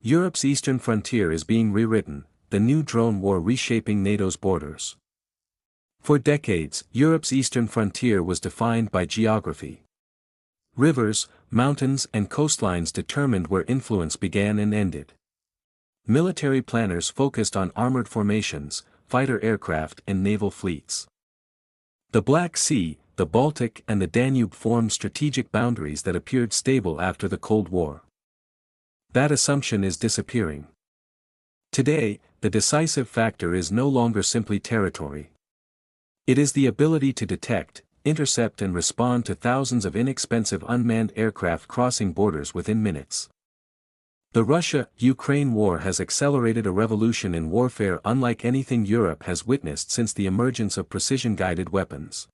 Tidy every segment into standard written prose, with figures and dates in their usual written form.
Europe's eastern frontier is being rewritten, the new drone war reshaping NATO's borders. For decades, Europe's eastern frontier was defined by geography. Rivers, mountains and coastlines determined where influence began and ended. Military planners focused on armored formations, fighter aircraft and naval fleets. The Black Sea, the Baltic and the Danube formed strategic boundaries that appeared stable after the Cold War. That assumption is disappearing. Today, the decisive factor is no longer simply territory. It is the ability to detect, intercept and respond to thousands of inexpensive unmanned aircraft crossing borders within minutes. The Russia-Ukraine war has accelerated a revolution in warfare unlike anything Europe has witnessed since the emergence of precision-guided weapons.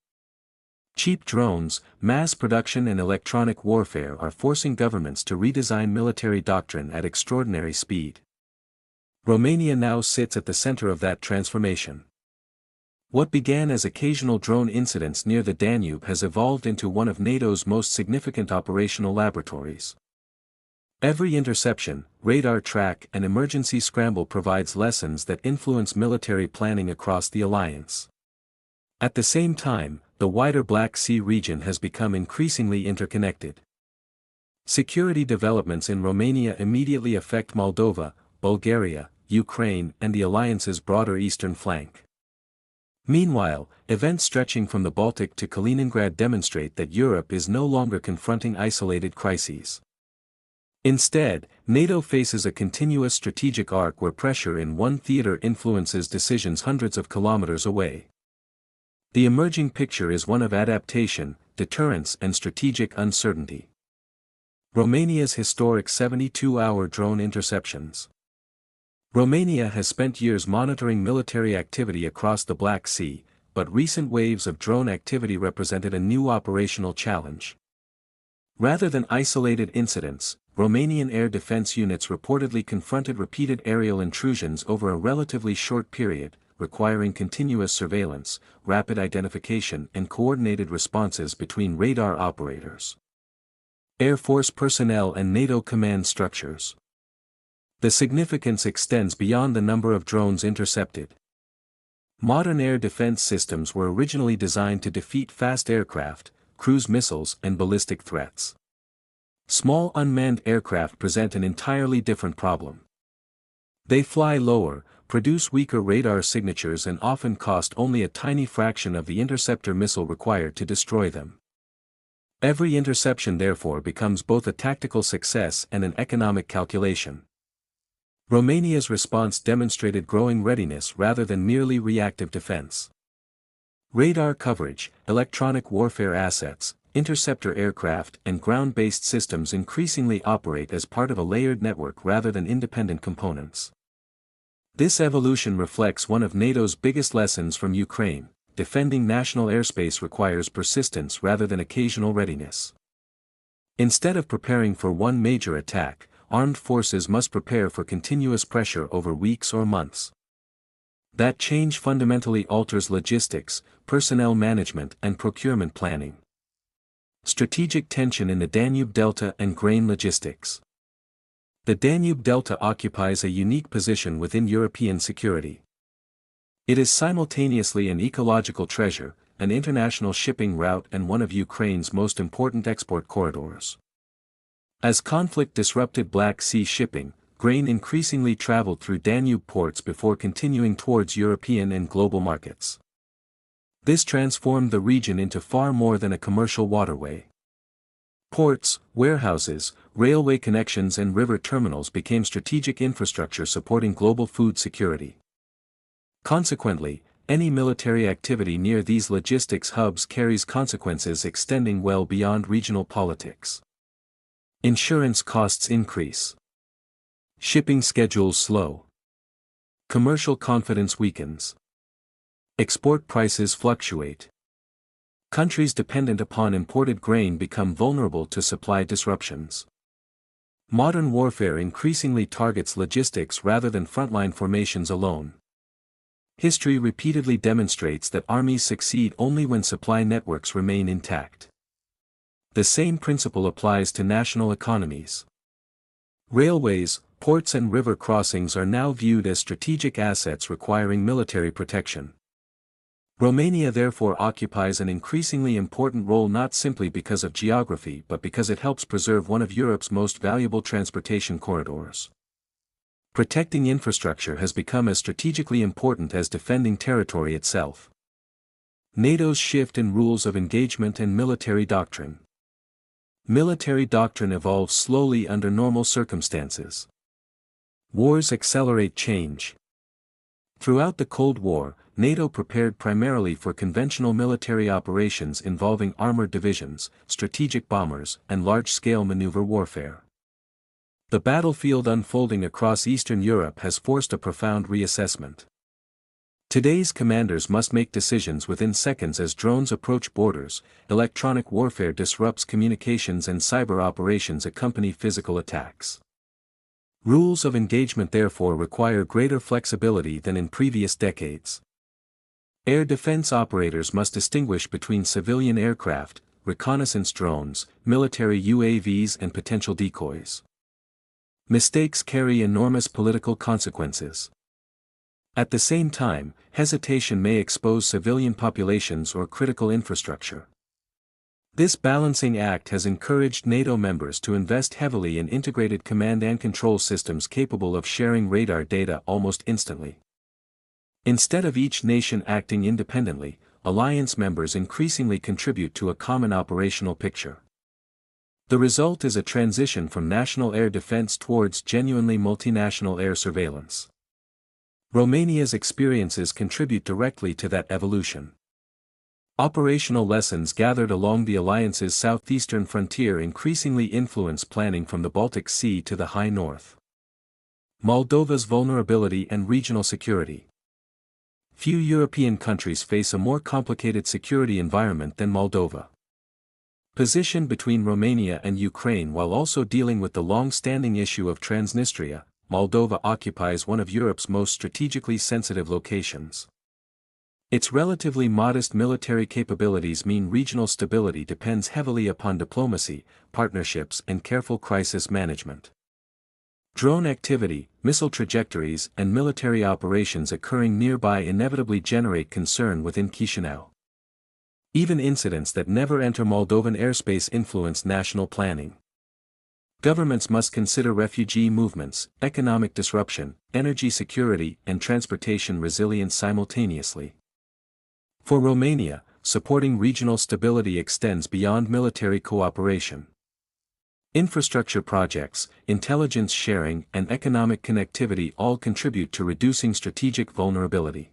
Cheap drones, mass production and electronic warfare are forcing governments to redesign military doctrine at extraordinary speed. Romania now sits at the center of that transformation. What began as occasional drone incidents near the Danube has evolved into one of NATO's most significant operational laboratories. Every interception, radar track and emergency scramble provides lessons that influence military planning across the alliance. At the same time, the wider Black Sea region has become increasingly interconnected. Security developments in Romania immediately affect Moldova, Bulgaria, Ukraine and the alliance's broader eastern flank. Meanwhile, events stretching from the Baltic to Kaliningrad demonstrate that Europe is no longer confronting isolated crises. Instead, NATO faces a continuous strategic arc where pressure in one theater influences decisions hundreds of kilometers away. The emerging picture is one of adaptation, deterrence and strategic uncertainty. Romania's historic 72-hour drone interceptions. Romania has spent years monitoring military activity across the Black Sea, but recent waves of drone activity represented a new operational challenge. Rather than isolated incidents, Romanian air defense units reportedly confronted repeated aerial intrusions over a relatively short period, requiring continuous surveillance, rapid identification and coordinated responses between radar operators, Air Force personnel and NATO command structures. The significance extends beyond the number of drones intercepted. Modern air defense systems were originally designed to defeat fast aircraft, cruise missiles and ballistic threats. Small unmanned aircraft present an entirely different problem. They fly lower, produce weaker radar signatures and often cost only a tiny fraction of the interceptor missile required to destroy them. Every interception therefore becomes both a tactical success and an economic calculation. Romania's response demonstrated growing readiness rather than merely reactive defense. Radar coverage, electronic warfare assets, interceptor aircraft and ground-based systems increasingly operate as part of a layered network rather than independent components. This evolution reflects one of NATO's biggest lessons from Ukraine: defending national airspace requires persistence rather than occasional readiness. Instead of preparing for one major attack, armed forces must prepare for continuous pressure over weeks or months. That change fundamentally alters logistics, personnel management and procurement planning. Strategic tension in the Danube Delta and grain logistics. The Danube Delta occupies a unique position within European security. It is simultaneously an ecological treasure, an international shipping route and one of Ukraine's most important export corridors. As conflict disrupted Black Sea shipping, grain increasingly traveled through Danube ports before continuing towards European and global markets. This transformed the region into far more than a commercial waterway. Ports, warehouses, railway connections and river terminals became strategic infrastructure supporting global food security. Consequently, any military activity near these logistics hubs carries consequences extending well beyond regional politics. Insurance costs increase. Shipping schedules slow. Commercial confidence weakens. Export prices fluctuate. Countries dependent upon imported grain become vulnerable to supply disruptions. Modern warfare increasingly targets logistics rather than frontline formations alone. History repeatedly demonstrates that armies succeed only when supply networks remain intact. The same principle applies to national economies. Railways, ports and river crossings are now viewed as strategic assets requiring military protection. Romania therefore occupies an increasingly important role not simply because of geography but because it helps preserve one of Europe's most valuable transportation corridors. Protecting infrastructure has become as strategically important as defending territory itself. NATO's shift in rules of engagement and military doctrine. Military doctrine evolves slowly under normal circumstances. Wars accelerate change. Throughout the Cold War, NATO prepared primarily for conventional military operations involving armored divisions, strategic bombers, and large-scale maneuver warfare. The battlefield unfolding across Eastern Europe has forced a profound reassessment. Today's commanders must make decisions within seconds as drones approach borders, electronic warfare disrupts communications and cyber operations accompany physical attacks. Rules of engagement therefore require greater flexibility than in previous decades. Air defense operators must distinguish between civilian aircraft, reconnaissance drones, military UAVs and potential decoys. Mistakes carry enormous political consequences. At the same time, hesitation may expose civilian populations or critical infrastructure. This balancing act has encouraged NATO members to invest heavily in integrated command and control systems capable of sharing radar data almost instantly. Instead of each nation acting independently, alliance members increasingly contribute to a common operational picture. The result is a transition from national air defense towards genuinely multinational air surveillance. Romania's experiences contribute directly to that evolution. Operational lessons gathered along the alliance's southeastern frontier increasingly influence planning from the Baltic Sea to the high north. Moldova's vulnerability and regional security. Few European countries face a more complicated security environment than Moldova. Positioned between Romania and Ukraine while also dealing with the long-standing issue of Transnistria, Moldova occupies one of Europe's most strategically sensitive locations. Its relatively modest military capabilities mean regional stability depends heavily upon diplomacy, partnerships and careful crisis management. Drone activity, missile trajectories and military operations occurring nearby inevitably generate concern within Chișinău. Even incidents that never enter Moldovan airspace influence national planning. Governments must consider refugee movements, economic disruption, energy security and transportation resilience simultaneously. For Romania, supporting regional stability extends beyond military cooperation. Infrastructure projects, intelligence sharing and economic connectivity all contribute to reducing strategic vulnerability.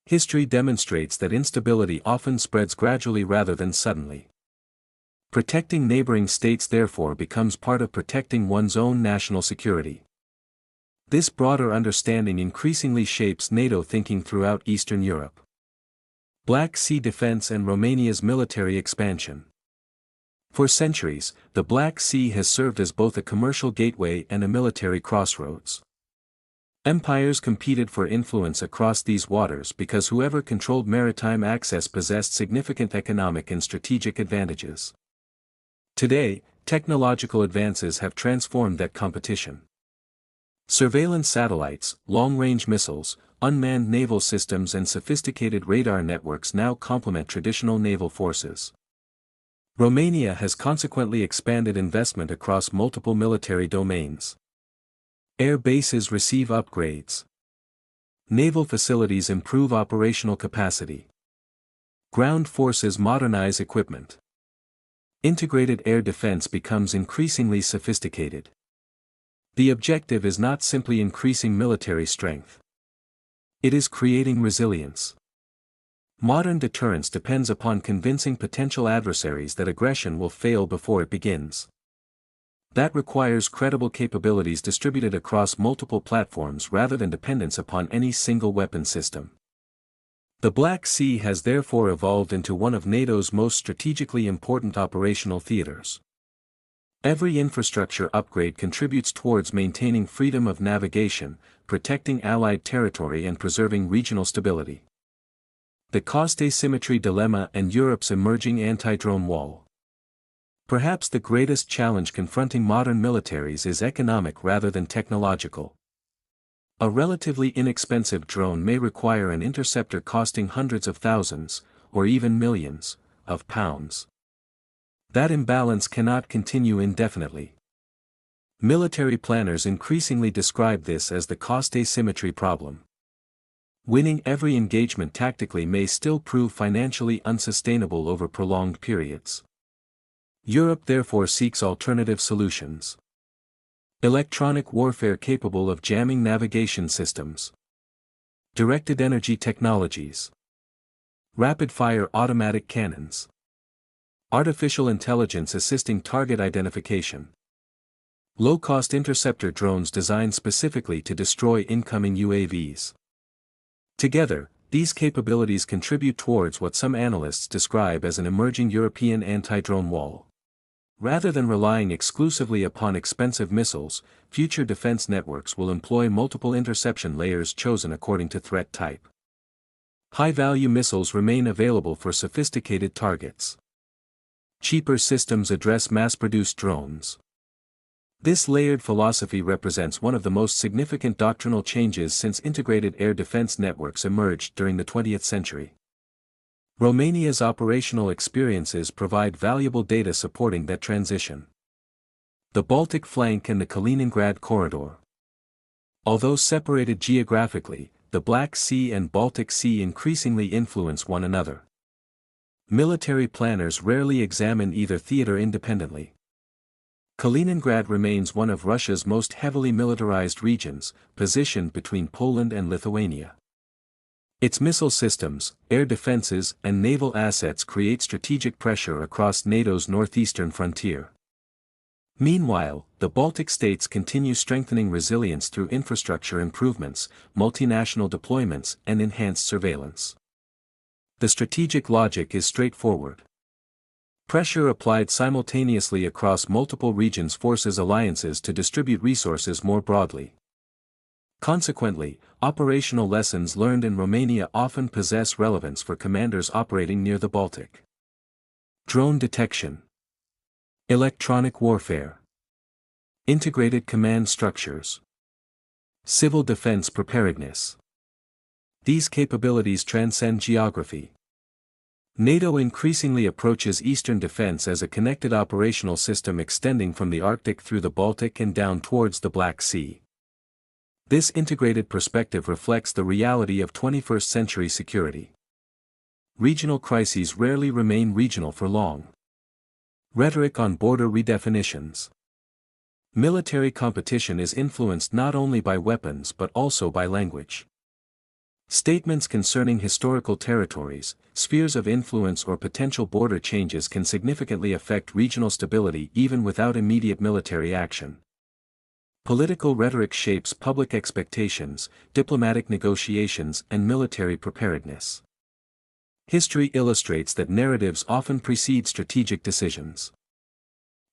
History demonstrates that instability often spreads gradually rather than suddenly. Protecting neighboring states therefore becomes part of protecting one's own national security. This broader understanding increasingly shapes NATO thinking throughout Eastern Europe. Black Sea defense and Romania's military expansion. For centuries, the Black Sea has served as both a commercial gateway and a military crossroads. Empires competed for influence across these waters because whoever controlled maritime access possessed significant economic and strategic advantages. Today, technological advances have transformed that competition. Surveillance satellites, long-range missiles, unmanned naval systems and sophisticated radar networks now complement traditional naval forces. Romania has consequently expanded investment across multiple military domains. Air bases receive upgrades. Naval facilities improve operational capacity. Ground forces modernize equipment. Integrated air defense becomes increasingly sophisticated. The objective is not simply increasing military strength. It is creating resilience. Modern deterrence depends upon convincing potential adversaries that aggression will fail before it begins. That requires credible capabilities distributed across multiple platforms rather than dependence upon any single weapon system. The Black Sea has therefore evolved into one of NATO's most strategically important operational theaters. Every infrastructure upgrade contributes towards maintaining freedom of navigation, protecting Allied territory and preserving regional stability. The cost asymmetry dilemma and Europe's emerging anti-drone wall. Perhaps the greatest challenge confronting modern militaries is economic rather than technological. A relatively inexpensive drone may require an interceptor costing hundreds of thousands, or even millions, of pounds. That imbalance cannot continue indefinitely. Military planners increasingly describe this as the cost asymmetry problem. Winning every engagement tactically may still prove financially unsustainable over prolonged periods. Europe therefore seeks alternative solutions. Electronic warfare capable of jamming navigation systems. Directed energy technologies. Rapid-fire automatic cannons. Artificial intelligence assisting target identification. Low-cost interceptor drones designed specifically to destroy incoming UAVs. Together, these capabilities contribute towards what some analysts describe as an emerging European anti-drone wall. Rather than relying exclusively upon expensive missiles, future defense networks will employ multiple interception layers chosen according to threat type. High-value missiles remain available for sophisticated targets. Cheaper systems address mass-produced drones. This layered philosophy represents one of the most significant doctrinal changes since integrated air defense networks emerged during the 20th century. Romania's operational experiences provide valuable data supporting that transition. The Baltic flank and the Kaliningrad corridor. Although separated geographically, the Black Sea and Baltic Sea increasingly influence one another. Military planners rarely examine either theater independently. Kaliningrad remains one of Russia's most heavily militarized regions, positioned between Poland and Lithuania. Its missile systems, air defenses, and naval assets create strategic pressure across NATO's northeastern frontier. Meanwhile, the Baltic states continue strengthening resilience through infrastructure improvements, multinational deployments, and enhanced surveillance. The strategic logic is straightforward. Pressure applied simultaneously across multiple regions forces alliances to distribute resources more broadly. Consequently, operational lessons learned in Romania often possess relevance for commanders operating near the Baltic. Drone detection. Electronic warfare. Integrated command structures. Civil defense preparedness. These capabilities transcend geography. NATO increasingly approaches Eastern defense as a connected operational system extending from the Arctic through the Baltic and down towards the Black Sea. This integrated perspective reflects the reality of 21st century security. Regional crises rarely remain regional for long. Rhetoric on border redefinitions. Military competition is influenced not only by weapons but also by language. Statements concerning historical territories, spheres of influence or potential border changes can significantly affect regional stability even without immediate military action. Political rhetoric shapes public expectations, diplomatic negotiations, and military preparedness. History illustrates that narratives often precede strategic decisions.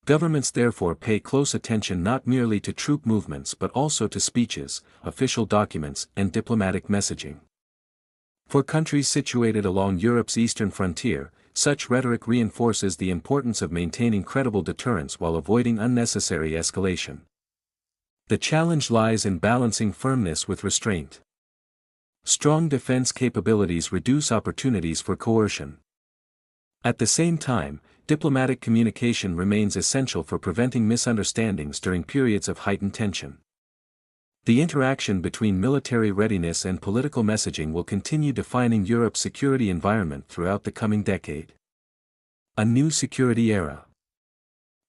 Governments therefore pay close attention not merely to troop movements but also to speeches, official documents, and diplomatic messaging. For countries situated along Europe's eastern frontier, such rhetoric reinforces the importance of maintaining credible deterrence while avoiding unnecessary escalation. The challenge lies in balancing firmness with restraint. Strong defense capabilities reduce opportunities for coercion. At the same time, diplomatic communication remains essential for preventing misunderstandings during periods of heightened tension. The interaction between military readiness and political messaging will continue defining Europe's security environment throughout the coming decade. A new security era.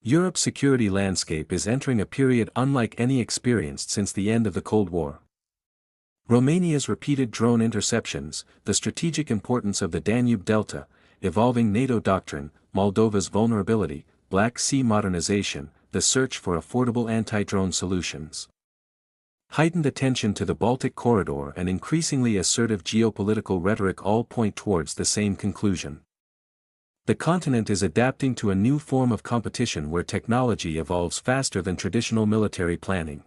Europe's security landscape is entering a period unlike any experienced since the end of the Cold War. Romania's repeated drone interceptions, the strategic importance of the Danube Delta, evolving NATO doctrine, Moldova's vulnerability, Black Sea modernization, the search for affordable anti-drone solutions. Heightened attention to the Baltic corridor and increasingly assertive geopolitical rhetoric all point towards the same conclusion. The continent is adapting to a new form of competition where technology evolves faster than traditional military planning.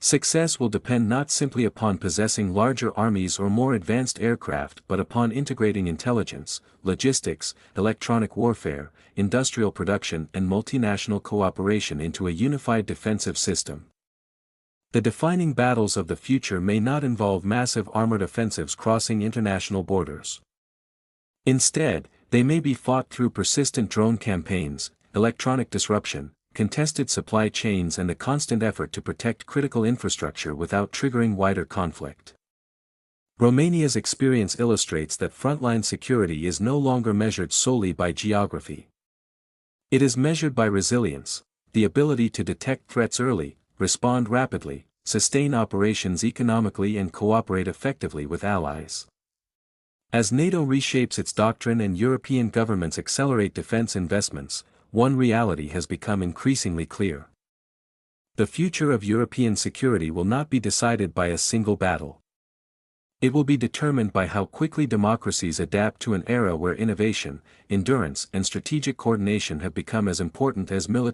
Success will depend not simply upon possessing larger armies or more advanced aircraft but upon integrating intelligence, logistics, electronic warfare, industrial production and multinational cooperation into a unified defensive system. The defining battles of the future may not involve massive armored offensives crossing international borders. Instead, they may be fought through persistent drone campaigns, electronic disruption, contested supply chains and a constant effort to protect critical infrastructure without triggering wider conflict. Romania's experience illustrates that frontline security is no longer measured solely by geography. It is measured by resilience, the ability to detect threats early, respond rapidly, sustain operations economically and cooperate effectively with allies. As NATO reshapes its doctrine and European governments accelerate defense investments, one reality has become increasingly clear. The future of European security will not be decided by a single battle. It will be determined by how quickly democracies adapt to an era where innovation, endurance and strategic coordination have become as important as military